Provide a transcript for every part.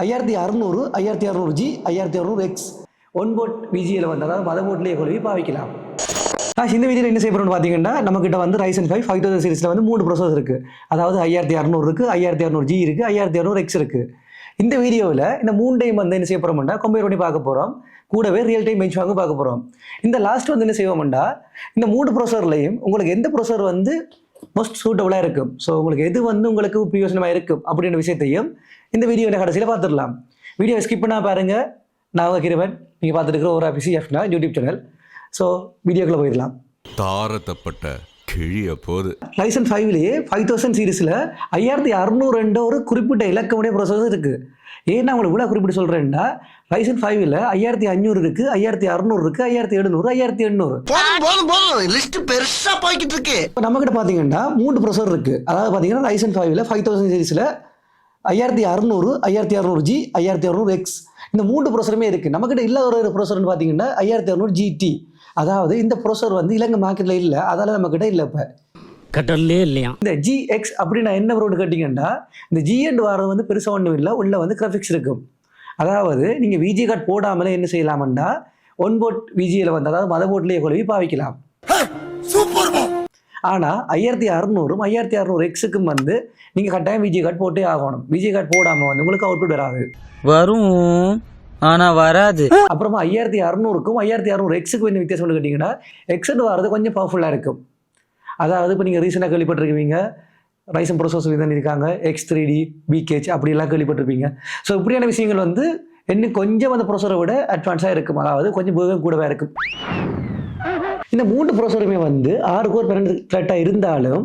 5600 5600G 5600X ஒன்போர்ட் விஜியில் வந்து அதாவது மதர்போர்ட்லேயே கொழுவி பாவிக்கலாம். இந்த வீடியோவில் என்ன செய்ய போகிறோம்னு பார்த்தீங்கன்னா நம்மகிட்ட வந்து Ryzen 5 5000 சீரிஸில் வந்து 3 ப்ரோசஸ் இருக்குது. அதாவது 5600 இருக்குது, 5600G இருக்குது, 5600X இருக்குது. இந்த வீடியோவில் இந்த 3 டைம் வந்து என்ன செய்ய போகிறோம்னா கம்பேர் பண்ணி பார்க்க போகிறோம். கூடவே ரியல் டைம் பெஞ்ச்மார்க் பார்க்க போகிறோம். இந்த லாஸ்ட் வந்து என்ன செய்வோம்னா இந்த 3 ப்ரோசர்லையும் உங்களுக்கு எந்த ப்ரோசர் வந்து மோஸ்ட் சூட்டபுளாக இருக்கும், ஸோ உங்களுக்கு எது வந்து உங்களுக்கு பிரயோஜனமாக இருக்கும் அப்படின்ற விஷயத்தையும் இந்த வீடியோவில் கடைசியில் பார்த்துடலாம். வீடியோ ஸ்கிப் பண்ணால் பாருங்கள். நான் உங்கள் கிருவன், நீங்கள் பார்த்துட்டு இருக்கிற ஒரு பிசிஎஃப்னா யூடியூப் சேனல். ஸோ வீடியோக்குள்ளே போயிடலாம். தாரத்தப்பட்ட கிழிய போது Ryzen 5லேயே 5000 சீரிஸில் 5600 ஒரு குறிப்பிட்ட இலக்கமுடைய ப்ரோசஸ் இருக்குது. ஏன்னா உங்களுக்கு இவ்வளோ குறிப்பிட்டு சொல்கிறேன்னா Ryzen 5ல் 5500 இருக்குது, 5600 இருக்குது, 5700, 5800 லிஸ்ட் பெருசா போய்கிட்டு இருக்கு. இப்போ நம்மகிட்ட பார்த்தீங்கன்னா 3 ப்ரோசர் இருக்குது. அதாவது பார்த்தீங்கன்னா Ryzen 5ல் 5000 சீரிஸில் 5600, 5600G, 5600X இந்த 3 ப்ரோசருமே இருக்குது. நம்மகிட்ட இல்லை ஒரு ப்ரோசர்னு பார்த்தீங்கன்னா 5600GT. அதாவது இந்த ப்ரோசர் வந்து இலங்கை மார்க்கெட்டில் இல்லை, அதால் நம்மக்கிட்ட இல்லை. இப்போ கடல்லே இல்லையா இந்த GX அப்படின்னா என்ன ப்ரோடு கேட்டிங்கன்னா இந்த ஜிஎண்ட் வாரம் வந்து பெருசாக ஒன்றும் இல்லை, உள்ள வந்து கிராஃபிக்ஸ் இருக்கும். அதாவது நீங்கள் விஜி கார்டு போடாமலே என்ன செய்யலாம்னா ஒன்போர்ட் விஜியில் வந்து அதாவது மதர்போர்ட்லேயே கொழுவி பாவிக்கலாம். ஆனால் 5600, 5600Xக்கும் வந்து நீங்கள் கட்டாயம் விஜி கார்டு போட்டே ஆகணும். விஜி கார்டு போடாமல் வந்து உங்களுக்கு அவுட்புட் வராது. வரும் ஆனா வராது. அப்புறமா 5600க்கும் 5600Xக்கும் என்ன வித்தியாசம் கேட்டிங்கன்னா எக்ஸட் வரது கொஞ்சம் பவர்ஃபுல்லாக இருக்கும். அதாவது இப்போ நீங்கள் ரீசெண்டாக கேள்விப்பட்டிருக்கீங்க Ryzen ப்ரோசஸ் தான் இருக்காங்க, X3D, BKH அப்படிலாம் கேள்விப்பட்டிருப்பீங்க. ஸோ இப்படியான விஷயங்கள் வந்து இன்னும் கொஞ்சம் அந்த ப்ரோசரை விட அட்வான்ஸாக இருக்கும், அதாவது கொஞ்சம் வேகம் கூடவே இருக்கும். இந்த 3 ப்ரோசருமே வந்து 6 கோர் 12 த்ரெட்டாக இருந்தாலும்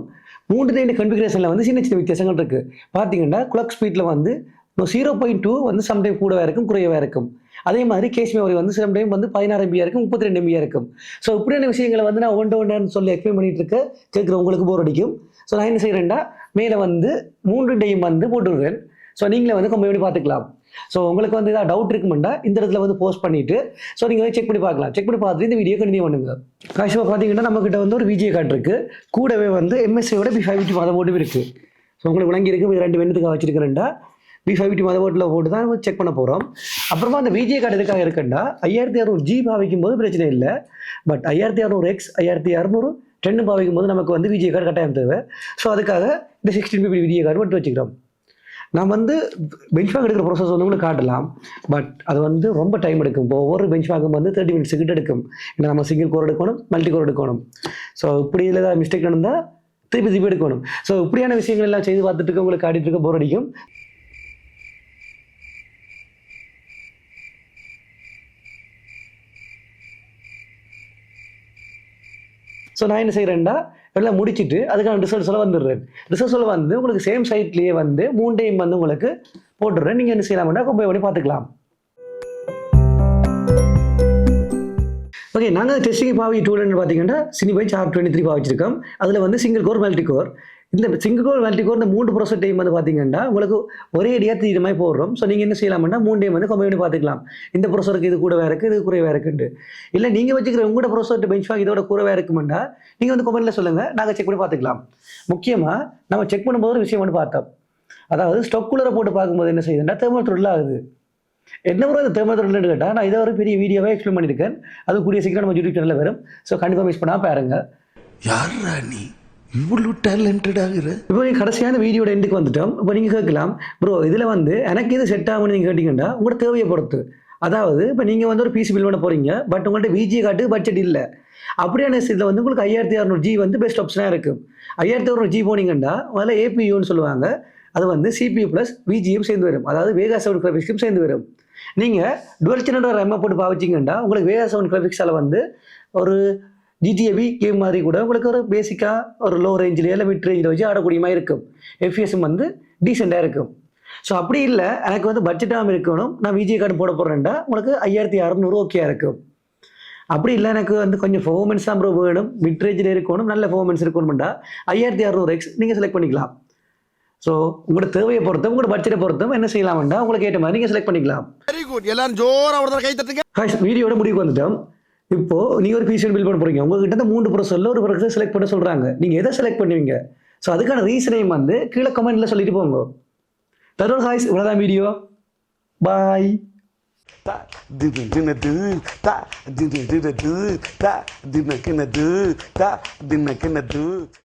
3 கன்ஃபிகரேஷனில் வந்து சின்ன சின்ன வித்தியாசங்கள் இருக்குது. பார்த்தீங்கன்னா கிளாக் ஸ்பீடில் வந்து 0.2 வந்து சம்டைம் கூடவே இருக்கும், குறையவே இருக்கும். அதே மாதிரி கேஷ் மெமரி வந்து சம்டைம் வந்து 16 MB இருக்கும், 32 MB இருக்கும். ஸோ இப்படியான விஷயங்களை வந்து நான் ஒன்று சொல்லி எக்ஸ்பிளைன் பண்ணிட்டு இருக்கேன். கேட்குறவங்களுக்கு போர் அடிக்கும். ஸோ நான் என்ன செய்கிறேன்டா மேலே வந்து 3 டைம் வந்து போட்டுருக்கேன். ஸோ நீங்களே வந்து கம்பேர் பண்ணி பார்த்துக்கலாம். ஸோ உங்களுக்கு வந்து ஏதாவது டவுட் இருக்குமெண்டா இந்த இடத்துல வந்து போஸ்ட் பண்ணிவிட்டு ஸோ நீங்கள் வந்து செக் பண்ணி பார்க்கலாம். செக் பண்ணி பார்த்துட்டு இந்த வீடியோ கண்டினியூ பண்ணுங்க. காஷுவாக பார்த்தீங்கன்னா நம்மக்கிட்ட வந்து ஒரு விஜே கார்டு இருக்குது. கூடவே வந்து MSIயோட B550 மதர்போர்டும் இருக்குது. ஸோ உங்களுக்கு விளங்கி இருக்குது. இது 2 வெண்ணுக்காக வச்சுருக்கிறேன்டா B550 மதர்போர்டில் போட்டு தான் செக் பண்ண போகிறோம். அப்புறமா அந்த விஜே கார்டு எதுக்காக இருக்குன்னா 5600G பாவிக்கும் போது பிரச்சனை இல்லை. பட் 5600X, 5600 2 பாவிக்கும் போது நமக்கு வந்து விஜே கார்டு கட்டாயம் தேவை. ஸோ அதுக்காக இந்த 16 விஜே கார்டு மட்டும் வச்சுக்கிறோம். நான் வந்து பெஞ்ச்மார்க் எடுக்கிற ப்ரோசஸ் வந்து உங்களுக்கு காட்டலாம். பட் அது வந்து ரொம்ப டைம் எடுக்கும். இப்போ ஒவ்வொரு பெஞ்ச்மார்க்கும் வந்து 30 மினிட்ஸ் கிட்ட எடுக்கும். ஏன்னா நம்ம சிங்கிள் கோர் எடுக்கணும், மல்டி கோர் எடுக்கணும். ஸோ இப்படி இல்லை ஏதாவது மிஸ்டேக் நடந்தால் திருப்பி எடுக்கணும். ஸோ இப்படியான விஷயங்கள் எல்லாம் செய்து பார்த்துட்டு இருக்க உங்களுக்கு காட்டிட்டு இருக்க போர் அடிக்கும். ஸோ நான் என்ன செய்கிறேன்டா எல்லாம் முடிச்சுட்டு அதுக்கான ரிசல்ட் சொல்ல வந்துடுறேன். ரிசல்ட் சொல்ல வந்து உங்களுக்கு சேம் சைட்லேயே வந்து 3 டைம் வந்து உங்களுக்கு போட்டுடுறேன். நீங்கள் என்ன செய்யலாம்னா கம்பேர் பண்ணி பார்த்துக்கலாம். ஓகே, நாங்கள் டெஸ்டிங் பாவி டூல்னு பார்த்தீங்கன்னா Cinebench R23 பாவிச்சிருக்கோம். அதில் வந்து சிங்கிள் கோர் மல்டி கோர். இந்த சிங்கிள் கோர் மல்டி கோர் இந்த 3 ப்ரோசஸ் டைம் வந்து பார்த்தீங்கன்னா உங்களுக்கு ஒரே அடியாக தீர மாதிரி போடுறோம். ஸோ நீங்கள் என்ன செய்யலாம்னா 3 டைம் வந்து கம்பேர் பண்ணி பார்த்துக்கலாம். இந்த ப்ரோசருக்கு இது கூடவே இருக்குது, இது குறைவாக இருக்குண்டு. இல்லை நீங்கள் வச்சுக்கிற உங்களோட ப்ரோசர் பெஞ்ச்மார்க் இதோட கூடவே இருக்குமெண்டா நீங்கள் வந்து கமெண்ட்டில் சொல்லுங்கள், நாங்கள் செக் பண்ணி பார்த்துக்கலாம். முக்கியமாக நம்ம செக் பண்ணும்போது ஒரு விஷயம் வந்து பார்த்தோம். அதாவது ஸ்டொக்குள்ளரை போட்டு பார்க்கும்போது என்ன செய்யுதுன்னா தேர்மல் த்ரெட்டில் ஆகுது. என்ன ஒரு தேர்மல் த்ரெட்லன்னு கேட்டால் நான் இதை ஒரு பெரிய வீடியோவே எக்ஸ்பிளைன் பண்ணியிருக்கேன். அது கூடிய சீக்கிரம் நம்ம யூடியூப் சேனலில் வரும். ஸோ கண்டிப்பாக மிஸ் பண்ணால் பாருங்க. யாரா நீ இவ்வளோ டேலண்டட் ஆகுற? இப்போ நீங்கள் கடைசியான வீடியோட எண்டுக்கு வந்துட்டோம். இப்போ நீங்கள் கேட்கலாம், ப்ரோ இதில் வந்து எனக்கு இது செட் ஆகும்னு நீங்கள் கேட்டிங்கன்னா உங்களோட தேவையை பொறுத்து. அதாவது இப்போ நீங்கள் வந்து ஒரு பிசி பில் பண்ண போகிறீங்க, பட் உங்கள்கிட்ட விஜி கார்டு பட்ஜெட் இல்லை. அப்படியான இதில் வந்து உங்களுக்கு 5600G வந்து பெஸ்ட் ஆப்ஷனாக இருக்கும். 5600G போனீங்கன்னா அதில் APUன்னு சொல்லுவாங்க. அது வந்து CPU ப்ளஸ் VGM சேர்ந்து வரும். அதாவது வேகா 7 கிராஃபிக்ஸும் சேர்ந்து வரும். நீங்கள் டுவெல் சேனல் RAM போட்டு பாவிச்சிங்கன்னா உங்களுக்கு வேகா 7 கிராஃபிக்ஸால் வந்து ஒரு GTA கேம் மாதிரி கூட உங்களுக்கு ஒரு பேசிக்காக ஒரு லோ ரேஞ்சில் இல்லை மிட் ரேஞ்சில் வச்சு ஆடக்கூடிய மாதிரி இருக்கும். FPS வந்து டீசெண்டாக இருக்கும். ஸோ அப்படி இல்லை எனக்கு வந்து பட்ஜெட்டாகவும் இருக்கணும், நான் விஜே கார்டு போட போகிறேன்டா உங்களுக்கு 5600 ஓகே இருக்கும். அப்படி இல்லை எனக்கு வந்து கொஞ்சம் பெர்ஃபார்மன்ஸ் தான் ப்ரோ வேணும், மிட் ரேஞ்சில் இருக்கணும், நல்ல பெர்ஃபார்மன்ஸ் இருக்கணும்டா 5600X நீங்கள் செலக்ட் பண்ணிக்கலாம். ஸோ உங்களோட தேவையை பொறுத்தும் உங்களோட பட்ஜெட்டை பொறுத்தும் என்ன செய்யலாம்டா உங்களுக்கு ஏற்ற மாதிரி நீங்கள் செலக்ட் பண்ணிக்கலாம். வெரி குட், எல்லாரும் ஜோரா ஒரு கை தட்டுங்க. வீடியோட முடிவுக்கு வந்துட்டோம். இப்போது நீங்கள் ஒரு பிசி பில் பண்ண போகிறீங்க. உங்கள்கிட்ட இந்த 3 ப்ரோசரில் ஒரு ப்ரோசர் செலக்ட் பண்ண சொல்கிறாங்க. நீங்கள் எதை செலக்ட் பண்ணுவீங்க? ஸோ அதுக்கான ரீசனையும் வந்து கீழே கமெண்ட்டில் சொல்லிட்டு போங்க. தரோல் ஹாய்ஸ், இவ்வளோதான் வீடியோ. பாய். Ta dina dina du ta dina dina du ta dina kina du ta dina kina du